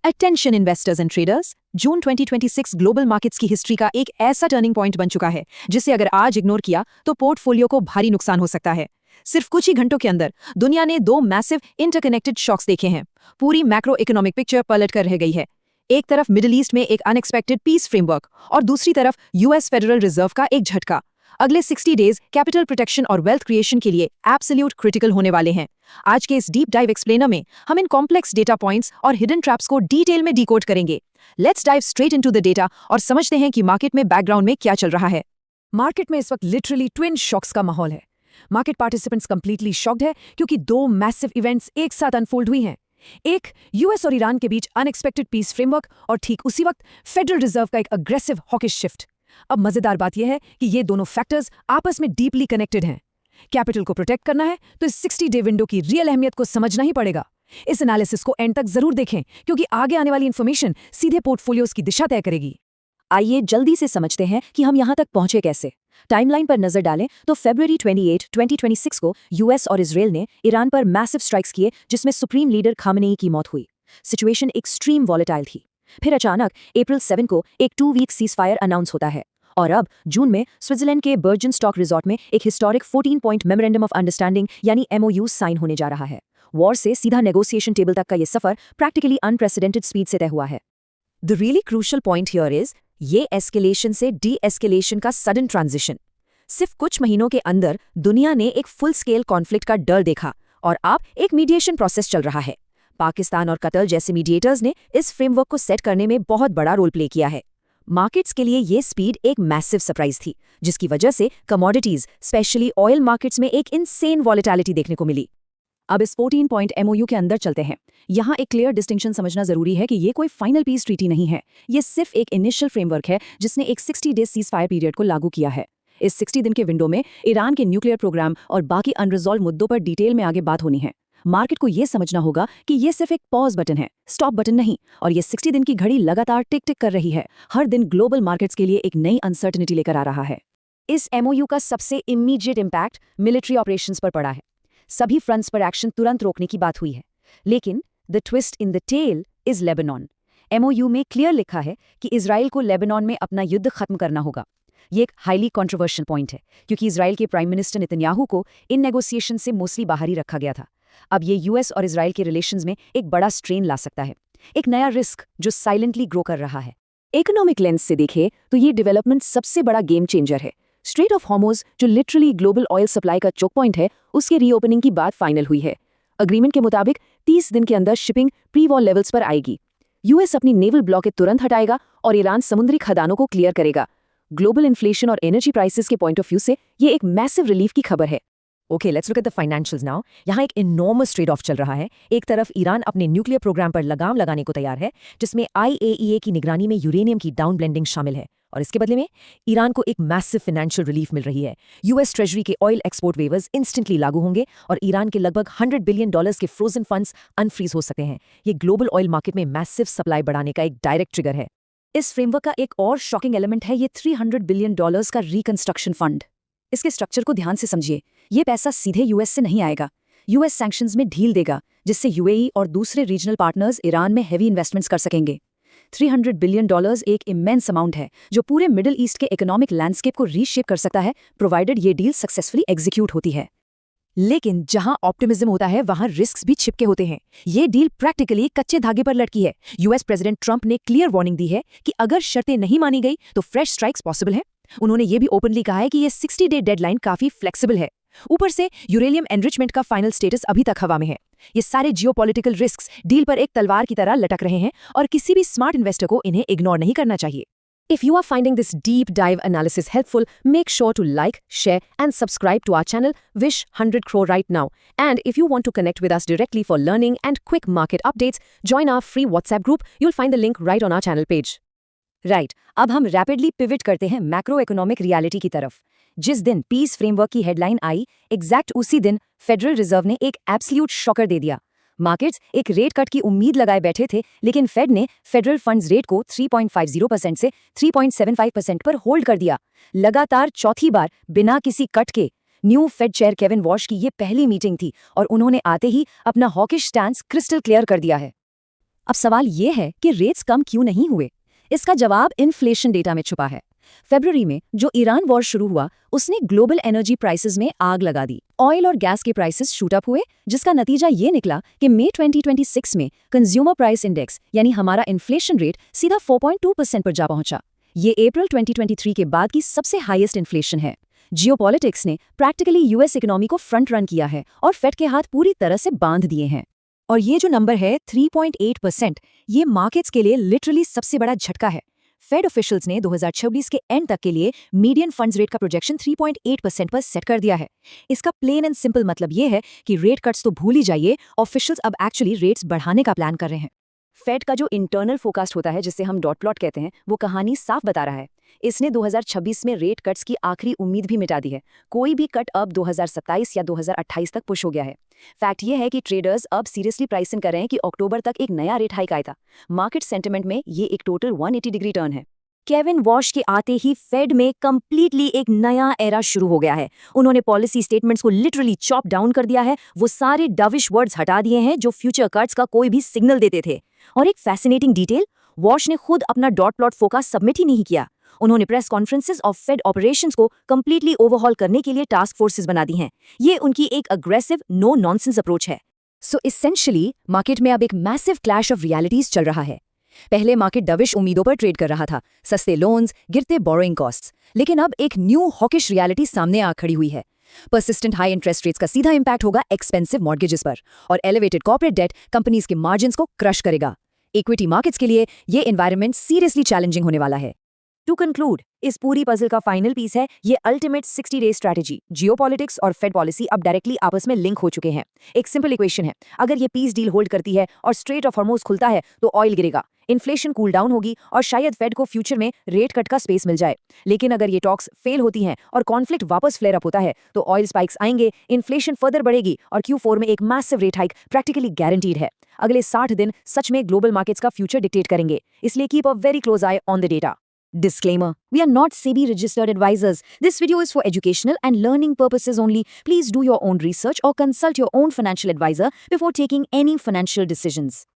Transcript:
Attention investors and traders, June 2026 global markets की history का एक ऐसा टर्निंग पॉइंट बन चुका है जिसे अगर आज इग्नोर किया तो पोर्टफोलियो को भारी नुकसान हो सकता है। सिर्फ कुछ ही घंटों के अंदर दुनिया ने दो मैसिव इंटरकनेक्टेड शॉक्स देखे हैं। पूरी मैक्रो इकोनॉमिक पिक्चर पलट कर रह गई है। एक तरफ मिडिल ईस्ट में एक अनएक्सपेक्टेड पीस फ्रेमवर्क और दूसरी तरफ यूएस फेडरल रिजर्व का एक झटका। अगले 60 डेज कैपिटल प्रोटेक्शन और वेल्थ क्रिएशन के लिए एब्सोल्यूट क्रिटिकल होने वाले हैं। आज के इस डीप डाइव एक्सप्लेनर में हम इन कॉम्प्लेक्स डेटा पॉइंट्स और हिडन ट्रैप्स को डिटेल में डिकोड करेंगे। Let's dive straight into the data और समझते हैं कि मार्केट में बैकग्राउंड में क्या चल रहा है। मार्केट में इस वक्त लिटरली ट्विन शॉक्स का माहौल है। मार्केट पार्टिसिपेंट्स कंप्लीटली शॉक्ड है क्योंकि दो मैसिव इवेंट्स एक साथ अनफोल्ड हुई हैं। एक, यूएस और ईरान के बीच अनएक्सपेक्टेड पीस फ्रेमवर्क, और ठीक उसी वक्त फेडरल रिजर्व का एक अग्रेसिव हॉकिश शिफ्ट। अब मजेदार बात यह है कि ये दोनों फैक्टर्स आपस में डीपली कनेक्टेड हैं। कैपिटल को प्रोटेक्ट करना है तो इस 60 डे विंडो की रियल अहमियत को समझना ही पड़ेगा। इस एनालिसिस को एंड तक जरूर देखें क्योंकि आगे आने वाली इंफॉर्मेशन सीधे पोर्टफोलियोज की दिशा तय करेगी। आइए जल्दी से समझते हैं कि हम यहां तक पहुंचे कैसे। टाइमलाइन पर नजर डालें तो फरवरी 28, 2026 को यूएस और इजराइल ने ईरान पर मैसिव स्ट्राइक्स किए जिसमें सुप्रीम लीडर खामेनेई की मौत हुई। सिचुएशन एक्सट्रीम वॉलेटाइल थी। फिर अचानक अप्रैल 7 को एक 2 वीक सीजफायर अनाउंस होता है और अब जून में स्विट्जरलैंड के बर्जन स्टॉक रिजॉर्ट में एक historic 14 point memorandum of understanding यानी MOU साइन होने जा रहा है। वॉर से सीधा नेगोशिएशन टेबल तक का ये सफर प्रैक्टिकली अनप्रेसिडेंटेड स्पीड से तय हुआ है। The really crucial point here is ये एस्केलेशन से डी एस्केलेशन का सडन ट्रांजिशन। सिर्फ कुछ महीनों के अंदर दुनिया ने एक फुल स्केल कॉन्फ्लिक्ट का डर देखा और अब एक मीडिएशन प्रोसेस चल रहा है। पाकिस्तान और कतर जैसे मीडिएटर्स ने इस फ्रेमवर्क को सेट करने में बहुत बड़ा रोल प्ले किया है। मार्केट्स के लिए ये स्पीड एक मैसिव सरप्राइज थी जिसकी वजह से कमोडिटीज स्पेशली ऑयल मार्केट्स में एक इनसेन वॉलेटिलिटी देखने को मिली। अब इस 14 पॉइंट MOU के अंदर चलते हैं। यहाँ एक क्लियर डिस्टिंक्शन समझना जरूरी है कि ये कोई फाइनल पीस ट्रीटी नहीं है। ये सिर्फ एक इनिशियल फ्रेमवर्क है जिसने एक 60 डेज सीजफायर पीरियड को लागू किया है। इस 60 दिन के विंडो में ईरान के न्यूक्लियर प्रोग्राम और बाकी अनरिजॉल्व मुद्दों पर डिटेल में आगे बात होनी है। मार्केट को यह समझना होगा कि ये सिर्फ एक पॉज बटन है, स्टॉप बटन नहीं, और ये 60 दिन की घड़ी लगातार टिक टिक कर रही है। हर दिन ग्लोबल मार्केट्स के लिए एक नई अनसर्टेनिटी लेकर आ रहा है। इस MOU का सबसे इमीडिएट इम्पैक्ट मिलिट्री ऑपरेशंस पर पड़ा है। सभी फ्रंट्स पर एक्शन तुरंत रोकने की बात हुई है। लेकिन the twist in the tail is Lebanon. MOU में क्लियर लिखा है कि इजराइल को लेबनान में अपना युद्ध खत्म करना होगा। ये एक हाईली कंट्रोवर्शियल पॉइंट है क्योंकि इजराइल के प्राइम मिनिस्टर नेतन्याहू को इन नेगोशिएशन से मोस्टली बाहर ही रखा गया था। अब ये यूएस और इजराइल के रिलेशंस में एक बड़ा स्ट्रेन ला सकता है, एक नया रिस्क जो साइलेंटली ग्रो कर रहा है। इकोनॉमिक लेंस से देखें तो ये डेवलपमेंट सबसे बड़ा गेम चेंजर है। स्ट्रेट ऑफ हॉर्मुज़ जो लिटरली ग्लोबल ऑयल सप्लाई का चोक पॉइंट है, उसके रीओपनिंग की बात फाइनल हुई है। अग्रीमेंट के मुताबिक 30 दिन के अंदर शिपिंग प्री वॉर लेवल्स पर आएगी। यूएस अपनी नेवल ब्लॉकेट तुरंत हटाएगा और ईरान समुद्री खदानों को क्लियर करेगा। ग्लोबल इन्फ्लेशन और एनर्जी प्राइसेस के पॉइंट ऑफ व्यू से ये एक मैसिव रिलीफ की खबर है। Okay, let's look at the financials now. यहाँ एक इनॉर्मस ट्रेड ऑफ चल रहा है। एक तरफ ईरान अपने न्यूक्लियर प्रोग्राम पर लगाम लगाने को तैयार है जिसमें IAEA की निगरानी में यूरेनियम की डाउन ब्लेंडिंग शामिल है, और इसके बदले में ईरान को एक मैसिव फाइनेंशियल रिलीफ मिल रही है। यूएस ट्रेजरी के ऑयल एक्सपोर्ट वेवर्स इंस्टेंटली लागू होंगे और ईरान के लगभग $100 बिलियन के फ्रोजन फंड्स अनफ्रीज हो सकते हैं। ये ग्लोबल ऑयल मार्केट में मैसिव सप्लाई बढ़ाने का एक डायरेक्ट ट्रिगर है। इस फ्रेमवर्क का एक और शॉकिंग एलिमेंट है ये $300 बिलियन का रिकंस्ट्रक्शन फंड। इसके स्ट्रक्चर को ध्यान से समझिए। ये पैसा सीधे यूएस से नहीं आएगा। यूएस सैंक्शंस में ढील देगा जिससे UAE और दूसरे रीजनल पार्टनर्स ईरान में हेवी इन्वेस्टमेंट्स कर सकेंगे। $300 बिलियन एक इमेंस अमाउंट है जो पूरे मिडिल ईस्ट के इकोनॉमिक लैंडस्केप को रीशेप कर सकता है, प्रोवाइडेड ये डील सक्सेसफुली एग्जीक्यूट होती है। लेकिन जहां ऑप्टिमिज्म होता है वहां रिस्क्स भी छिपके होते हैं। ये डील प्रैक्टिकली कच्चे धागे पर लटकी है। यूएस प्रेसिडेंट ट्रंप ने क्लियर वार्निंग दी है कि अगर शर्तें नहीं मानी गई तो फ्रेश स्ट्राइक्स पॉसिबल है। उन्होंने ये भी ओपनली कहा है कि ये 60 डे डेडलाइन काफी फ्लेक्सिबल है। ऊपर से यूरेनियम एनरिचमेंट का फाइनल स्टेटस अभी तक हवा में है। ये सारे जियोपॉलिटिकल रिस्क्स डील पर एक तलवार की तरह लटक रहे हैं और किसी भी स्मार्ट इन्वेस्टर को इन्हें इग्नोर नहीं करना चाहिए। If you are finding this deep dive analysis helpful, make sure to like, share, and subscribe to our channel, Wish 100 Crore right now. And if you want to connect with us directly for learning and quick market updates, join our free WhatsApp group. You'll find the link right on our channel page. Right, अब हम rapidly pivot करते हैं macro economic reality की तरफ। जिस दिन piece framework की headline I, exact उसी दिन फेडरल रिजर्व ने एक एब्सोल्यूट शॉकर दे दिया। मार्केट्स एक रेट कट की उम्मीद लगाए बैठे थे, लेकिन फेड ने फेडरल फंड्स रेट को 3.50% से 3.75% पर होल्ड कर दिया। लगातार चौथी बार बिना किसी कट के। New Fed chair Kevin wash की ये पहली मीटिंग थी और उन्होंने आते ही अपना हॉकिश स्टैंस क्रिस्टल क्लियर कर दिया है। अब सवाल ये है कि रेट्स कम क्यों नहीं हुए। इसका जवाब इन्फ्लेशन डेटा में छुपा है। फरवरी में जो ईरान वॉर शुरू हुआ उसने ग्लोबल एनर्जी प्राइसेस में आग लगा दी। ऑयल और गैस के प्राइसेस शूट अप हुए, जिसका नतीजा ये निकला कि मई 2026 में कंज्यूमर प्राइस इंडेक्स यानी हमारा इन्फ्लेशन रेट सीधा 4.2% पर जा पहुंचा। ये अप्रैल 2023 के बाद की सबसे हाईएस्ट इन्फ्लेशन है। जियोपॉलिटिक्स ने प्रैक्टिकली यूएस इकोनॉमी को फ्रंट रन किया है और फेड के हाथ पूरी तरह से बांध दिए हैं। और ये जो नंबर है 3.8%, ये मार्केट्स के लिए लिटरली सबसे बड़ा झटका है। फेड ऑफिशियल्स ने 2026 के एंड तक के लिए मीडियन फंड्स रेट का प्रोजेक्शन 3.8% पर सेट कर दिया है। इसका प्लेन एंड सिंपल मतलब ये है कि रेट कट्स तो भूल ही जाइए, ऑफिशियल्स अब एक्चुअली रेट्स बढ़ाने का प्लान कर रहे हैं। फेड का जो इंटरनल फोरकास्ट होता है, जिसे हम डॉट प्लॉट कहते हैं, वो कहानी साफ बता रहा है। इसने 2026 में रेट कट्स की आखिरी उम्मीद भी मिटा दी है। कोई भी कट अब 2027 या 2028 तक पुश हो गया है। फैक्ट ये है कि ट्रेडर्स अब सीरियसली प्राइसिंग कर रहे हैं कि अक्टूबर तक एक नया रेट हाइक आया था। मार्केट सेंटिमेंट में ये एक टोटल 180 डिग्री टर्न है। केविन वॉश के आते ही फेड में कंप्लीटली एक नया एरा शुरू हो गया है। उन्होंने पॉलिसी स्टेटमेंट्स को लिटरली चॉप डाउन कर दिया है। वो सारे डविश वर्ड्स हटा दिए हैं जो फ्यूचर कट्स का कोई भी सिग्नल देते थे। और एक फैसिनेटिंग डिटेल, वॉश ने खुद अपना डॉट प्लॉट फोरकास्ट सबमिट ही नहीं किया। उन्होंने प्रेस कॉन्फ्रेंसेस और फेड ऑपरेशंस को कंप्लीटली ओवरहॉल करने के लिए टास्क फोर्सेस बना दी हैं। ये उनकी एक अग्रेसिव नो नॉनसेंस अप्रोच है। सो इसेंशियली मार्केट में अब एक मैसिव क्लैश ऑफ रियलिटीज चल रहा है। पहले मार्केट डविश उम्मीदों पर ट्रेड कर रहा था, सस्ते लोन्स, गिरते बोरोइंग कॉस्ट्स। लेकिन अब एक न्यू हॉकिश रियलिटी सामने आ खड़ी हुई है। पर्सिस्टेंट हाई इंटरेस्ट रेट्स का सीधा इंपैक्ट होगा एक्सपेंसिव मॉर्गेजेस पर, और एलिवेटेड कॉर्पोरेट डेट कंपनीज के मार्जिन्स को क्रश करेगा। इक्विटी मार्केट्स के लिए ये एनवायरनमेंट सीरियसली चैलेंजिंग होने वाला है। टू कंक्लूड, इस पूरी पजल का फाइनल पीस है ये अल्टीमेट 60 डे स्ट्रैटेजी। जियोपॉलिटिक्स और फेड पॉलिसी अब डायरेक्टली आपस में लिंक हो चुके हैं। एक सिंपल इक्वेशन है, अगर ये पीस डील होल्ड करती है और स्ट्रेट ऑफ हॉर्मुज़ खुलता है तो ऑयल गिरेगा, इन्फ्लेशन कूल डाउन होगी और शायद फेड को फ्यूचर में रेट कट का स्पेस मिल जाए। लेकिन अगर ये टॉक्स फेल होती हैं और कॉन्फ्लिक्ट वापस फ्लेयर अप होता है तो ऑयल स्पाइक्स आएंगे, इन्फ्लेशन फर्दर बढ़ेगी और Q4 में एक massive rate hike practically guaranteed है। अगले 60 दिन सच में ग्लोबल मार्केट्स का फ्यूचर डिक्टेट करेंगे, इसलिए keep a very close I on the data. Disclaimer: we are not SEBI registered advisors. This video is for educational and learning purposes only. Please do your own research or consult your own financial advisor before taking any financial decisions.